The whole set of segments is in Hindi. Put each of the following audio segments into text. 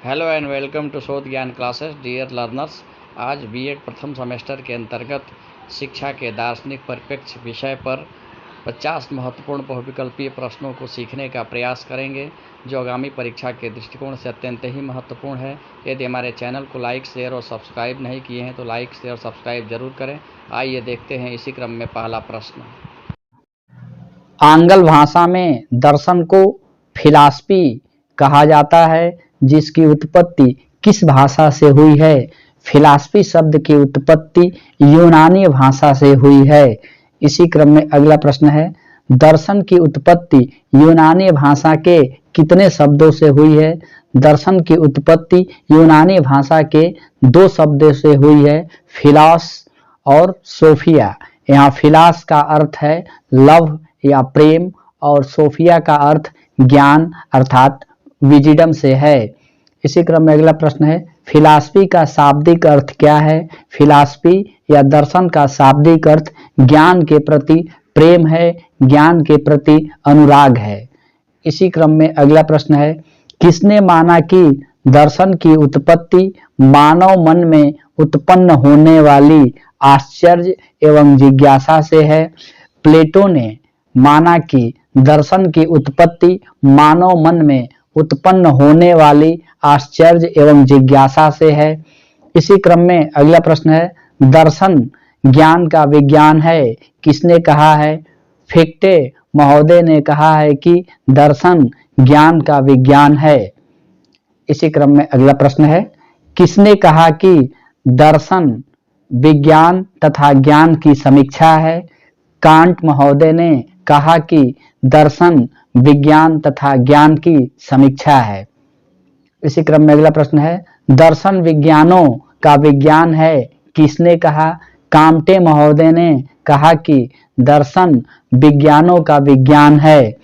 हेलो एंड वेलकम टू शोध ज्ञान क्लासेस डियर लर्नर्स। आज बीएड प्रथम सेमेस्टर के अंतर्गत शिक्षा के दार्शनिक परिप्रेक्ष्य विषय पर 50 महत्वपूर्ण बहुविकल्पीय प्रश्नों को सीखने का प्रयास करेंगे, जो आगामी परीक्षा के दृष्टिकोण से अत्यंत ही महत्वपूर्ण है। यदि हमारे चैनल को लाइक, शेयर और सब्सक्राइब नहीं किए हैं तो लाइक, शेयर और सब्सक्राइब जरूर करें। आइए देखते हैं इसी क्रम में पहला प्रश्न। आंग्ल भाषा में दर्शन को फिलॉसफी कहा जाता है, जिसकी उत्पत्ति किस भाषा से हुई है? फिलॉसफी शब्द की उत्पत्ति यूनानी भाषा से हुई है। इसी क्रम में अगला प्रश्न है, दर्शन की उत्पत्ति यूनानी भाषा के कितने शब्दों से हुई है? दर्शन की उत्पत्ति यूनानी भाषा के 2 शब्दों से हुई है, फिलॉस और सोफिया। यहाँ फिलॉस का अर्थ है लव या प्रेम और सोफिया का अर्थ ज्ञान अर्थात विजिडम से है। इसी क्रम में अगला प्रश्न है, फिलॉसफी का शाब्दिक अर्थ क्या है? फिलॉसफी या दर्शन का शाब्दिक अर्थ ज्ञान के प्रति प्रेम है, ज्ञान के प्रति अनुराग है। इसी क्रम में अगला प्रश्न है, किसने माना कि दर्शन की उत्पत्ति मानव मन में उत्पन्न होने वाली आश्चर्य एवं जिज्ञासा से है? प्लेटो ने माना कि दर्शन की उत्पत्ति मानव मन में उत्पन्न होने वाली आश्चर्य एवं जिज्ञासा से है। इसी क्रम में अगला प्रश्न है, दर्शन ज्ञान का विज्ञान है, किसने कहा है? फिक्टे महोदय ने कहा है कि दर्शन ज्ञान का विज्ञान है। इसी क्रम में अगला प्रश्न है, किसने कहा कि दर्शन विज्ञान तथा ज्ञान की समीक्षा है? कांट महोदय ने कहा कि दर्शन विज्ञान तथा ज्ञान की समीक्षा है। इसी क्रम में अगला प्रश्न है, दर्शन विज्ञानों का विज्ञान है, किसने कहा? काम्टे महोदय ने कहा कि दर्शन विज्ञानों का विज्ञान है।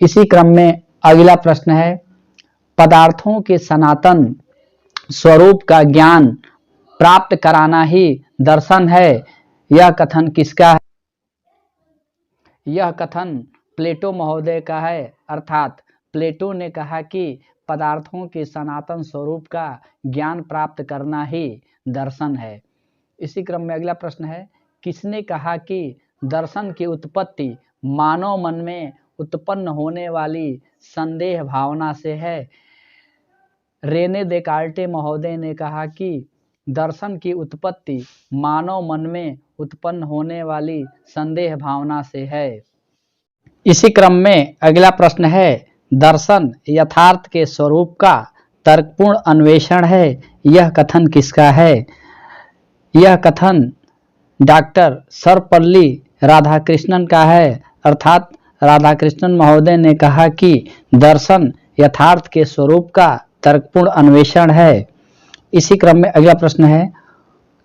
इसी क्रम में अगला प्रश्न है, पदार्थों के सनातन स्वरूप का ज्ञान प्राप्त कराना ही दर्शन है। यह कथन किसका है? यह कथन प्लेटो महोदय का है, अर्थात प्लेटो ने कहा कि पदार्थों के सनातन स्वरूप का ज्ञान प्राप्त करना ही दर्शन है। इसी क्रम में अगला प्रश्न है, किसने कहा कि दर्शन की उत्पत्ति मानव मन में उत्पन्न होने वाली संदेह भावना से है? रेने देकार्टे महोदय ने कहा कि दर्शन की उत्पत्ति मानव मन में उत्पन्न होने वाली संदेह भावना से है। इसी क्रम में अगला प्रश्न है, दर्शन यथार्थ के स्वरूप का तर्कपूर्ण अन्वेषण है, यह कथन किसका है? यह कथन डॉक्टर सर्वपल्ली राधाकृष्णन का है, अर्थात राधाकृष्णन महोदय ने कहा कि दर्शन यथार्थ के स्वरूप का तर्कपूर्ण अन्वेषण है। इसी क्रम में अगला प्रश्न है,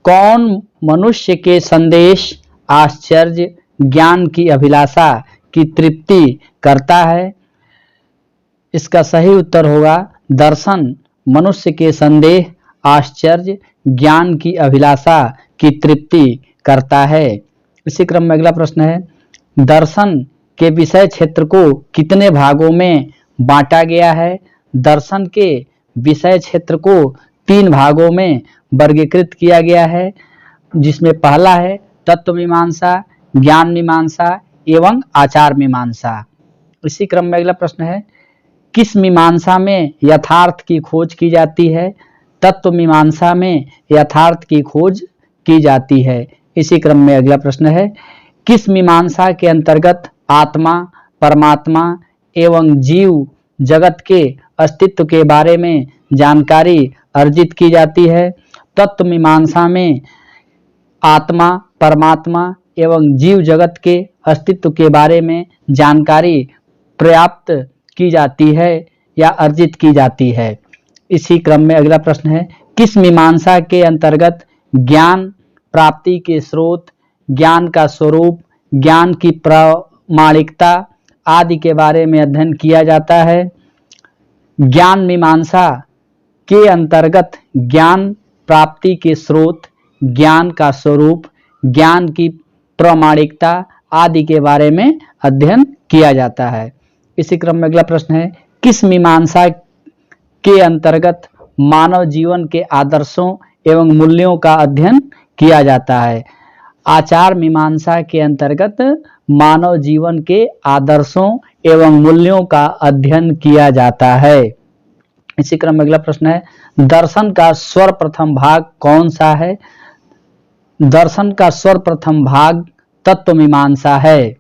कौन मनुष्य के संदेश, आश्चर्य, ज्ञान की अभिलाषा की तृप्ति करता है? इसका सही उत्तर होगा, दर्शन मनुष्य के संदेह, आश्चर्य, ज्ञान की अभिलाषा की तृप्ति करता है। इसी क्रम में अगला प्रश्न है, दर्शन के विषय क्षेत्र को कितने भागों में बांटा गया है? दर्शन के विषय क्षेत्र को 3 भागों में वर्गीकृत किया गया है, जिसमें पहला है तत्व मीमांसा, ज्ञान मीमांसा एवं आचार मीमांसा। इसी क्रम में अगला प्रश्न है, किस मीमांसा में यथार्थ की खोज की जाती है? तत्व मीमांसा में यथार्थ की खोज की जाती है। इसी क्रम में अगला प्रश्न है, किस मीमांसा के अंतर्गत आत्मा, परमात्मा एवं जीव जगत के अस्तित्व के बारे में जानकारी अर्जित की जाती है? तत्व मीमांसा में आत्मा, परमात्मा एवं जीव जगत के अस्तित्व के बारे में जानकारी प्राप्त की जाती है या अर्जित की जाती है। इसी क्रम में अगला प्रश्न है, किस मीमांसा के अंतर्गत ज्ञान प्राप्ति के स्रोत, ज्ञान का स्वरूप, ज्ञान की प्रामाणिकता आदि के बारे में अध्ययन किया जाता है? ज्ञान मीमांसा के अंतर्गत ज्ञान प्राप्ति के स्रोत, ज्ञान का स्वरूप, ज्ञान की प्रामाणिकता आदि के बारे में अध्ययन किया जाता है। इसी क्रम में अगला प्रश्न है, किस मीमांसा के अंतर्गत मानव जीवन के आदर्शों एवं मूल्यों का अध्ययन किया जाता है। आचार मीमांसा के अंतर्गत मानव जीवन के आदर्शों एवं मूल्यों का अध्ययन किया जाता है। इसी क्रम में अगला प्रश्न है, दर्शन का सर्वप्रथम भाग कौन सा है? दर्शन का सर्वप्रथम भाग तत्वमीमांसा है।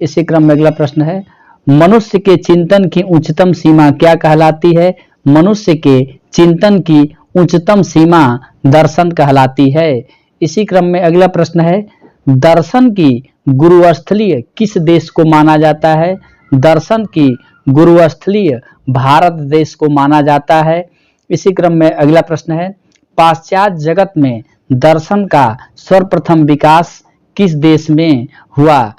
इसी क्रम में अगला प्रश्न है, मनुष्य के चिंतन की उच्चतम सीमा क्या कहलाती है? मनुष्य के चिंतन की उच्चतम सीमा दर्शन कहलाती है। इसी क्रम में अगला प्रश्न है, दर्शन की गुरुस्थलीय किस देश को माना जाता है? दर्शन की गुरुस्थलीय भारत देश को माना जाता है। इसी क्रम में अगला प्रश्न है, पाश्चात्य जगत में दर्शन का सर्वप्रथम विकास किस देश में हुआ?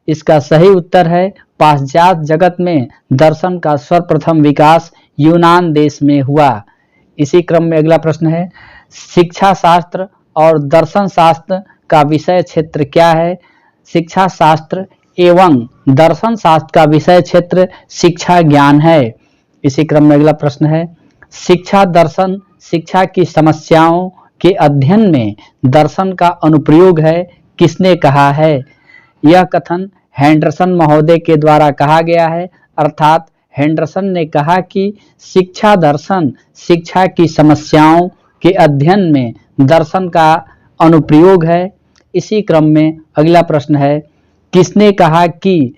इसका सही उत्तर है, पाश्चात्य जगत में दर्शन का सर्वप्रथम विकास यूनान देश में हुआ। इसी क्रम में अगला प्रश्न है, शिक्षा शास्त्र और दर्शन शास्त्र का विषय क्षेत्र क्या है? शिक्षा शास्त्र एवं दर्शन शास्त्र का विषय क्षेत्र शिक्षा ज्ञान है। इसी क्रम में अगला प्रश्न है, शिक्षा दर्शन शिक्षा की समस्याओं के अध्ययन में दर्शन का अनुप्रयोग है, किसने कहा है? यह कथन हेंडरसन महोदय के द्वारा कहा गया है, अर्थात हेंडरसन ने कहा कि शिक्षा दर्शन शिक्षा की समस्याओं के अध्ययन में दर्शन का अनुप्रयोग है। इसी क्रम में अगला प्रश्न है, किसने कहा कि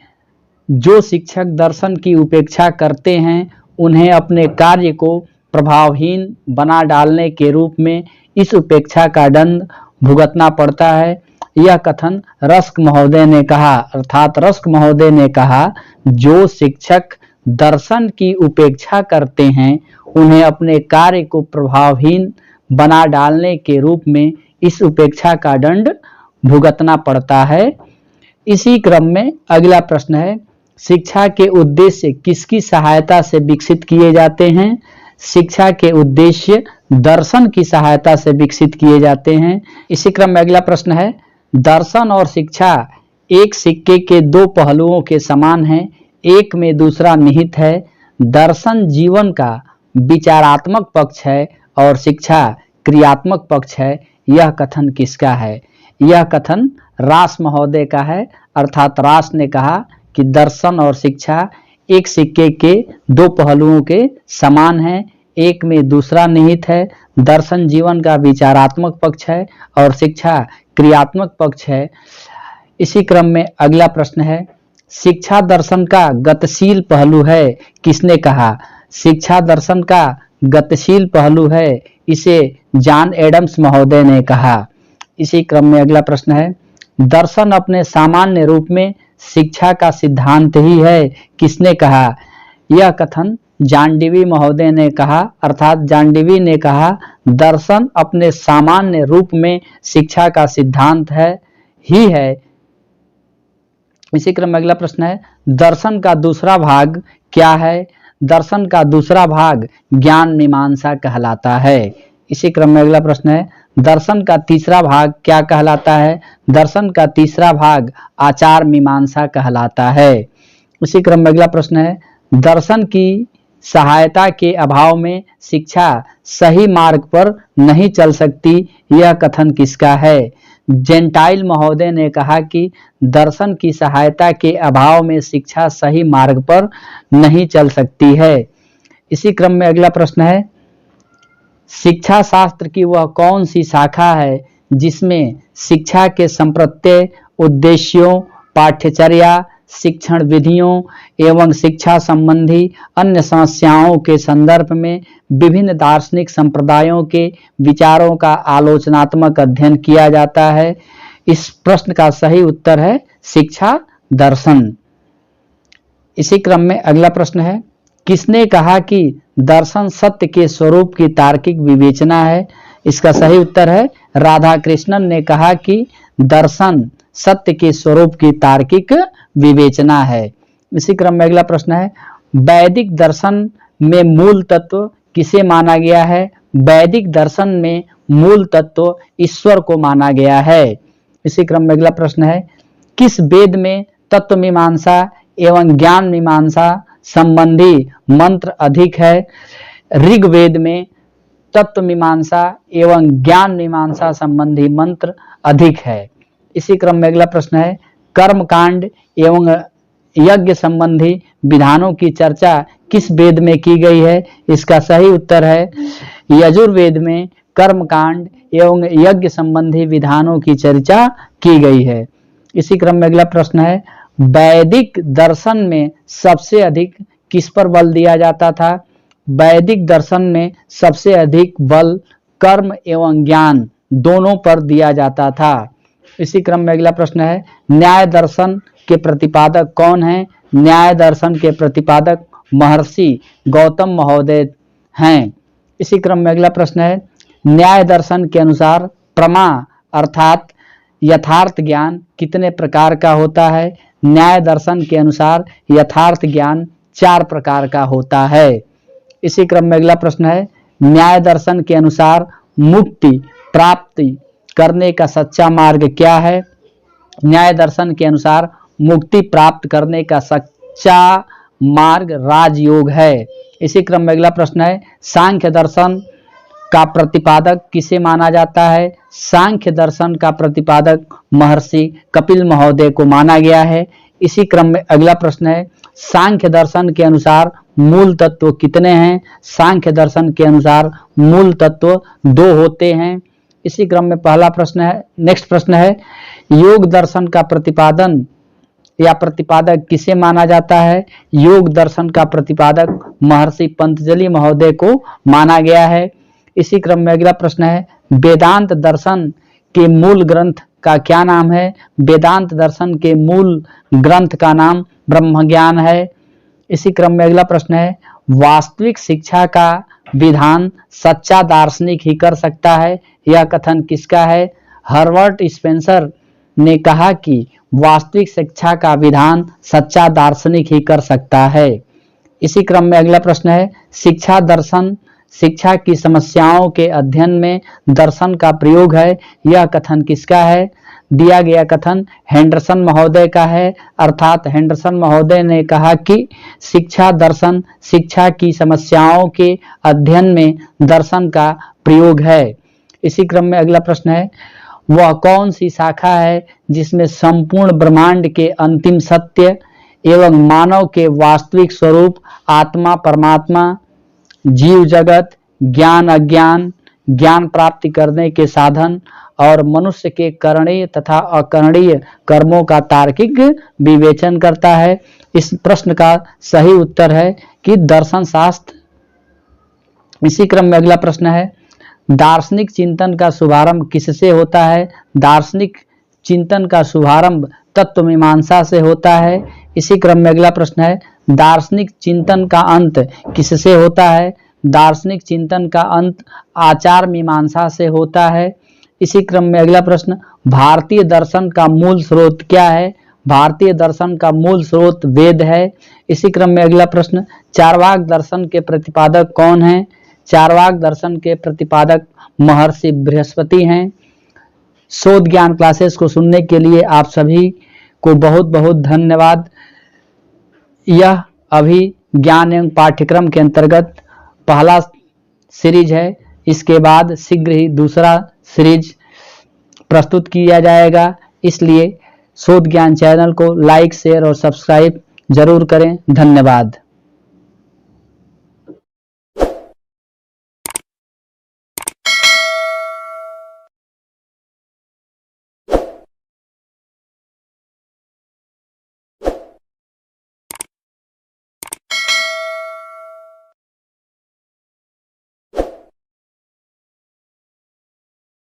जो शिक्षक दर्शन की उपेक्षा करते हैं उन्हें अपने कार्य को प्रभावहीन बना डालने के रूप में इस उपेक्षा का दंड भुगतना पड़ता है? यह कथन रस्क महोदय ने कहा, अर्थात रस्क महोदय ने कहा, जो शिक्षक दर्शन की उपेक्षा करते हैं उन्हें अपने कार्य को प्रभावहीन बना डालने के रूप में इस उपेक्षा का दंड भुगतना पड़ता है। इसी क्रम में अगला प्रश्न है, शिक्षा के उद्देश्य किसकी सहायता से विकसित किए जाते हैं? शिक्षा के उद्देश्य दर्शन की सहायता से विकसित किए जाते हैं। इसी क्रम में अगला प्रश्न है, दर्शन और शिक्षा एक सिक्के के दो पहलुओं के समान हैं, एक में दूसरा निहित है। दर्शन जीवन का विचारात्मक पक्ष है और शिक्षा क्रियात्मक पक्ष है। यह कथन किसका है? यह कथन रास महोदय का है, अर्थात रास ने कहा कि दर्शन और शिक्षा एक सिक्के के दो पहलुओं के समान है, एक में दूसरा निहित है। दर्शन जीवन का विचारात्मक पक्ष है और शिक्षा क्रियात्मक पक्ष है। इसी क्रम में अगला प्रश्न है, शिक्षा दर्शन का गतिशील पहलू है, किसने कहा? शिक्षा दर्शन का गतिशील पहलू है, इसे जॉन एडम्स महोदय ने कहा। इसी क्रम में अगला प्रश्न है, दर्शन अपने सामान्य रूप में शिक्षा का सिद्धांत ही है, किसने कहा? यह कथन जॉन डीवी महोदय ने कहा, अर्थात जॉन डीवी ने कहा, दर्शन अपने सामान्य रूप में शिक्षा का सिद्धांत है ही है। इसी क्रम में अगला प्रश्न है, दर्शन का दूसरा भाग क्या है? दर्शन का दूसरा भाग ज्ञान मीमांसा कहलाता है। इसी क्रम में अगला प्रश्न है, दर्शन का तीसरा भाग क्या कहलाता है? दर्शन का तीसरा भाग आचार मीमांसा कहलाता है। इसी क्रम में अगला प्रश्न है, दर्शन की सहायता के अभाव में शिक्षा सही मार्ग पर नहीं चल सकती, यह कथन किसका है? जेंटाइल महोदय ने कहा कि दर्शन की सहायता के अभाव में शिक्षा सही मार्ग पर नहीं चल सकती है। इसी क्रम में अगला प्रश्न है, शिक्षा शास्त्र की वह कौन सी शाखा है जिसमें शिक्षा के संप्रत्यय उद्देश्यों, पाठ्यचर्या, शिक्षण विधियों एवं शिक्षा संबंधी अन्य समस्याओं के संदर्भ में विभिन्न दार्शनिक संप्रदायों के विचारों का आलोचनात्मक अध्ययन किया जाता है? इस प्रश्न का सही उत्तर है शिक्षा दर्शन। इसी क्रम में अगला प्रश्न है, किसने कहा कि दर्शन सत्य के स्वरूप की तार्किक विवेचना है? इसका सही उत्तर है राधा कृष्णन ने कहा कि दर्शन सत्य के स्वरूप की तार्किक विवेचना है। इसी क्रम में अगला प्रश्न है, वैदिक दर्शन में मूल तत्व किसे माना गया है? वैदिक दर्शन में मूल तत्व ईश्वर को माना गया है। इसी क्रम में अगला प्रश्न है, किस वेद में तत्व मीमांसा एवं ज्ञान मीमांसा संबंधी मंत्र अधिक है? ऋग्वेद में तत्व मीमांसा एवं ज्ञान मीमांसा संबंधी मंत्र अधिक है। इसी क्रम में अगला प्रश्न है, कर्म कांड एवं यज्ञ संबंधी विधानों की चर्चा किस वेद में की गई है? इसका सही उत्तर है यजुर्वेद में कर्म कांड एवं यज्ञ संबंधी विधानों की चर्चा की गई है। इसी क्रम में अगला प्रश्न है, वैदिक दर्शन में सबसे अधिक किस पर बल दिया जाता था? वैदिक दर्शन में सबसे अधिक बल कर्म एवं ज्ञान दोनों पर दिया जाता था। इसी क्रम में अगला प्रश्न है, न्याय दर्शन के प्रतिपादक कौन हैं? न्याय दर्शन के प्रतिपादक महर्षि गौतम महोदय हैं। इसी क्रम में अगला प्रश्न है, न्याय दर्शन के अनुसार प्रमा अर्थात यथार्थ ज्ञान कितने प्रकार का होता है? न्याय दर्शन के अनुसार यथार्थ ज्ञान 4 प्रकार का होता है। इसी क्रम में अगला प्रश्न है, न्याय दर्शन के अनुसार मुक्ति प्राप्ति करने का सच्चा मार्ग क्या है? न्याय दर्शन के अनुसार मुक्ति प्राप्त करने का सच्चा मार्ग राजयोग है। इसी क्रम में अगला प्रश्न है, सांख्य दर्शन का प्रतिपादक किसे माना जाता है? सांख्य दर्शन का प्रतिपादक महर्षि कपिल महोदय को माना गया है। इसी क्रम में अगला प्रश्न है, सांख्य दर्शन के अनुसार मूल तत्व कितने हैं? सांख्य दर्शन के अनुसार मूल तत्व 2 होते हैं। इसी क्रम में पहला प्रश्न है, नेक्स्ट प्रश्न है, योग दर्शन का प्रतिपादन या प्रतिपादक किसे माना जाता है? योग दर्शन का प्रतिपादक महर्षि पतंजलि महोदय को माना गया है। इसी क्रम में अगला प्रश्न है, वेदांत दर्शन के मूल ग्रंथ का क्या नाम है? वेदांत दर्शन के मूल ग्रंथ का नाम ब्रह्मज्ञान है। इसी क्रम में अगला प्रश्न है, वास्तविक शिक्षा का विधान सच्चा दार्शनिक ही कर सकता है। यह कथन किसका है? हर्बर्ट स्पेंसर ने कहा कि वास्तविक शिक्षा का विधान सच्चा दार्शनिक ही कर सकता है। इसी क्रम में अगला प्रश्न है, शिक्षा दर्शन शिक्षा की समस्याओं के अध्ययन में दर्शन का प्रयोग है। यह कथन किसका है? दिया गया कथन हेंडरसन महोदय का है, अर्थात हेंडरसन महोदय ने कहा कि शिक्षा दर्शन शिक्षा की समस्याओं के अध्ययन में दर्शन का प्रयोग है। इसी क्रम में अगला प्रश्न है, वह कौन सी शाखा है जिसमें संपूर्ण ब्रह्मांड के अंतिम सत्य एवं मानव के वास्तविक स्वरूप आत्मा परमात्मा जीव जगत ज्ञान अज्ञान ज्ञान प्राप्ति करने के साधन और मनुष्य के करणीय तथा अकरणीय कर्मों का तार्किक विवेचन करता है? इस प्रश्न का सही उत्तर है कि दर्शन शास्त्र। इसी क्रम में अगला प्रश्न है, दार्शनिक चिंतन का शुभारंभ किससे होता है? दार्शनिक चिंतन का शुभारंभ तत्व मीमांसा से होता है। इसी क्रम में अगला प्रश्न है, दार्शनिक चिंतन का अंत किससे होता है? दार्शनिक चिंतन का अंत आचार मीमांसा से होता है। इसी क्रम में अगला प्रश्न, भारतीय दर्शन का मूल स्रोत क्या है? भारतीय दर्शन का मूल स्रोत वेद है। इसी क्रम में अगला प्रश्न, चार्वाक दर्शन के प्रतिपादक कौन हैं? चार्वाक दर्शन के प्रतिपादक महर्षि बृहस्पति हैं। शोध ज्ञान क्लासेस को सुनने के लिए आप सभी को बहुत बहुत धन्यवाद। यह अभी ज्ञान एवं पाठ्यक्रम के अंतर्गत पहला सीरीज है। इसके बाद शीघ्र ही दूसरा सीरीज प्रस्तुत किया जाएगा, इसलिए शोध ज्ञान चैनल को लाइक शेयर और सब्सक्राइब जरूर करें। धन्यवाद।